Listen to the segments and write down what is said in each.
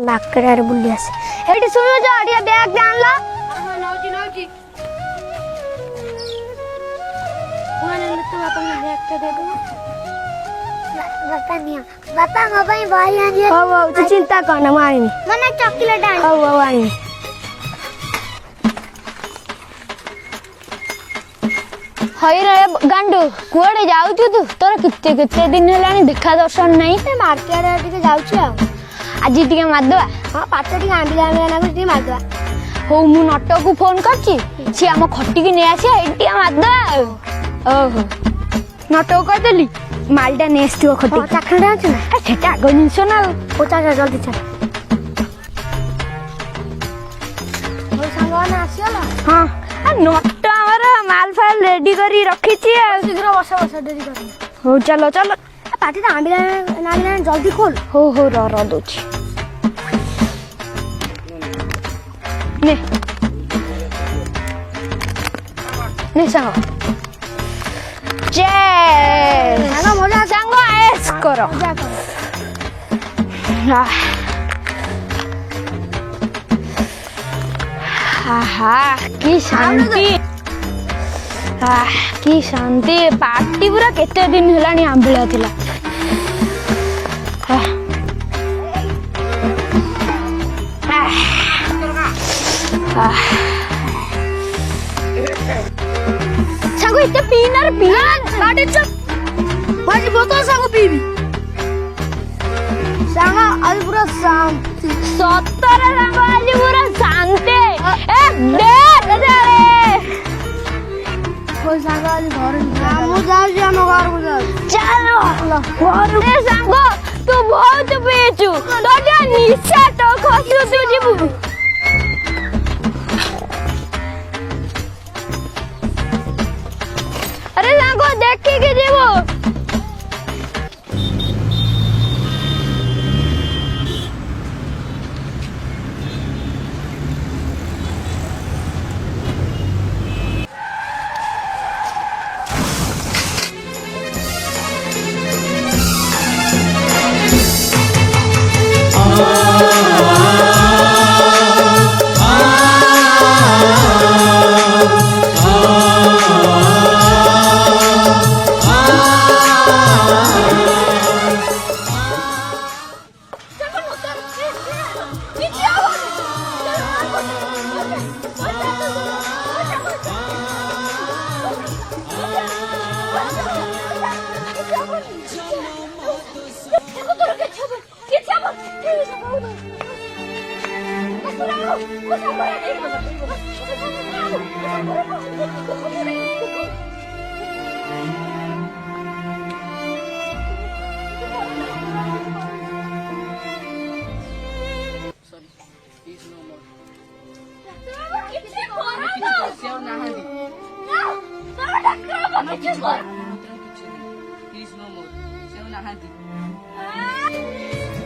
Market बुली आसे एठी सुनो जो अडिया बैग दे आनला हां नौजी माने तो बापा ने बैग के दे दो बापा मो भाई भाई आनी हो तू चिंता करना मानी मने चॉकलेट आनी हो आनी हई रे गांडू कुआडे जाउछु तू तोर किते दिन हेलानी देखा दर्शन नहीं ए मार्केट टिके जाउछु आज टिके मारदवा हां पाट टिके आंबी आंबी ना टिके मारदवा हो मु नट को फोन करछि सी हम खट्टी के नै आसी एटी मारदवा ओहो नट को कर देली मालटा नेक्स्ट हो खट्टी चाखड़ा अछि ना सेटा आगो निसो ना पोचा जल्दी चल हो संगवाना आसीला हां नट हमरा माल फाल रेडी करी रखी छी शीघ्र बस देरी कर हो चलो चलो पाटी तो आंबी ना जल्दी खोल हो रो दोछि ने सांगो जय सांगो मजा सांगो ऐस करो मजा करो की शांति की शांति पार्टी पूरा केते दिन हेलानी आंबिला थिला सांगो इते पीना गाड़ी चल भाजी बोतल सांगो पीबी सांगो आज पूरा शांति सत्तर सांगो आज पूरा शांति ए देख रे कोई सांगो आज घर हम जाऊ हम घर को जाऊ चलो घर ए सांगो तू बहुत पीचू तोटे निशा तो खसु तू जीबू अरे सांगो देखी के जीबू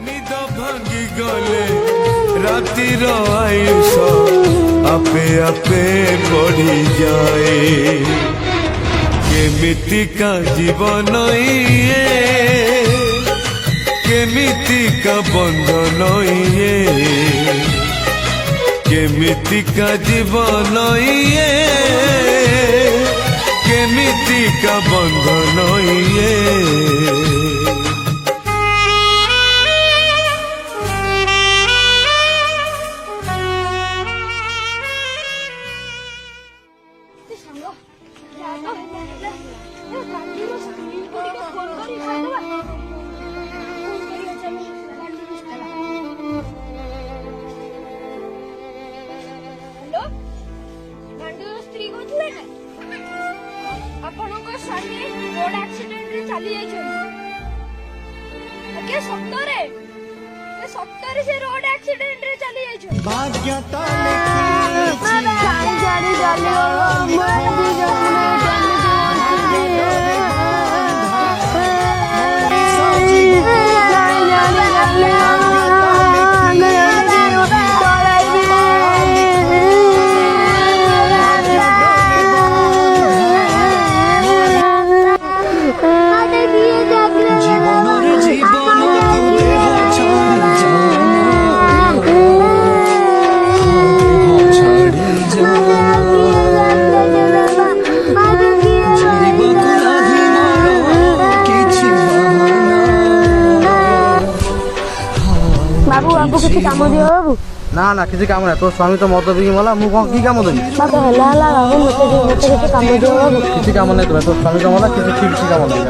निद भांगी गले रातिर आयुष आपे आपे बढ़ी जाए केमितिका जीवन ये केमितिका बंधन ये केमितिका जीवन ये केमितिका बंधन ये सत्तर से रोड एक्सीडेंट रे चली जाई छ भाग्य जीवन ବାବୁ ବାବୁ କିଛି କାମ ଦିଅ ବାବୁ। ନା ନା କିଛି କାମ ନାହିଁ, ତୋ ସ୍ୱାମୀ ତ ମଦ ପିଇକି ମଲା, ମୁଁ କଣ କି କାମ ଦେବି? ବାବୁ ହେଲା ବାବୁ ମତେ କିଛି କାମ ଦିଅ ବାବୁ। କିଛି କାମ ନାହିଁ ତୋର, ତୋ ସ୍ୱାମୀ ତ ମଲା, କିଛି କାମ ନାହିଁ।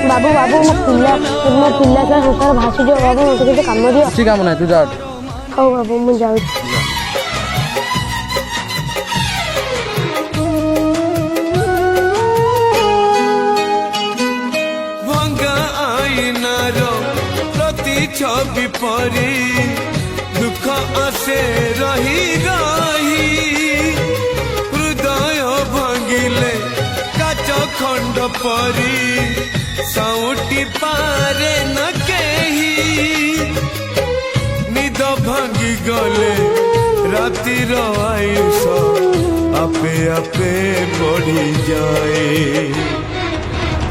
ବାବୁ ବାବୁ ମୋ ପିଲା ଛୁଆ ସଂସାର ଭାସିଯିବ ବାବୁ, ମତେ କିଛି କାମ ଦିଅ। କିଛି କାମ ନାହିଁ, ତୁ ଯା। ହଉ ବାବୁ ମୁଁ ଯାଉଛି। ଭଙ୍ଗା ଆଇନାର ପ୍ରତି ଛବି ପରି ଦୁଃଖ ଆସେ ରହି ରହି, ହୃଦୟ ଭାଙ୍ଗିଲେ କାଚ ଖଣ୍ଡ ପରି ସାଉଁଟି ପାରେ ন କେହି, ନିଦ ଭାଙ୍ଗି ଗଲେ ରାତିର ଆୟୁଷ ଆପେ ଆପେ ବଢ଼ିଯାଏ।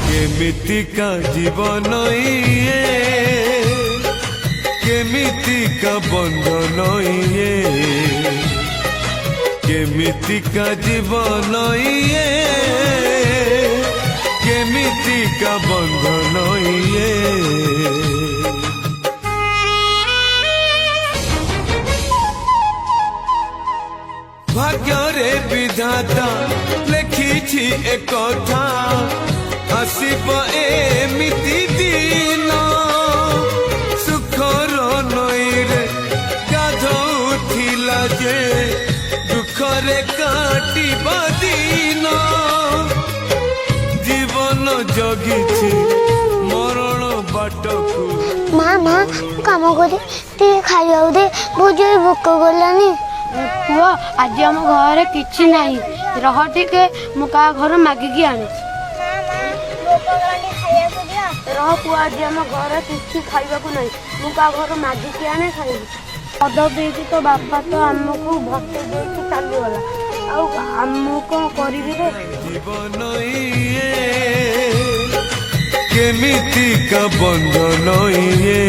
କେମିତିକା ଜୀବନ ଇଏ, କେମିତିକା ବନ୍ଧନ ଇଏ, କେମିତିକା ଜୀବନ ଇଏ, କେମିତିକା ବନ୍ଧନ ଇଏ। ଭାଗ୍ୟରେ ବିଧାତା ଲେଖିଛି ଏକଥା, ଆସିବ ଏମିତି ଦିନ, ସୁଖର ନଈରେ ଗାଧଉଥିଲା ଯେ ଦୁଃଖରେ କାଟିବ ଦିନ, ଜୀବନ ଜଗିଛି ମରଣ ବାଟକୁ। ମା କାମ କରି ଟିକେ ଖାଇବାକୁ ଦେ, ବହୁତ ଜୋରେ ଭୋକ କଲାନି। ପୁଅ ଆଜି ଆମ ଘରେ କିଛି ନାହିଁ, ରହ ଟିକେ ମୁଁ କାହା ଘର ମାଗିକି ଆଣେ। ରହ ପୁଅ, ଆଜି ଆମ ଘରେ କିଛି ଖାଇବାକୁ ନାହିଁ, ମୁଁ କାହା ଘର ମାଗିକି ଆଣେ ଖାଇବି। ମଦ ପିଇକି ତ ବାପା ତ ଆମକୁ ଭତେଇ ଦେଇକି ଚାଲିଗଲା, ଆଉ ମୁଁ କଣ କରିବି ରେ? ଜୀବନ ଇଏ, କେମିତିକା ବନ୍ଧନ ଇଏ।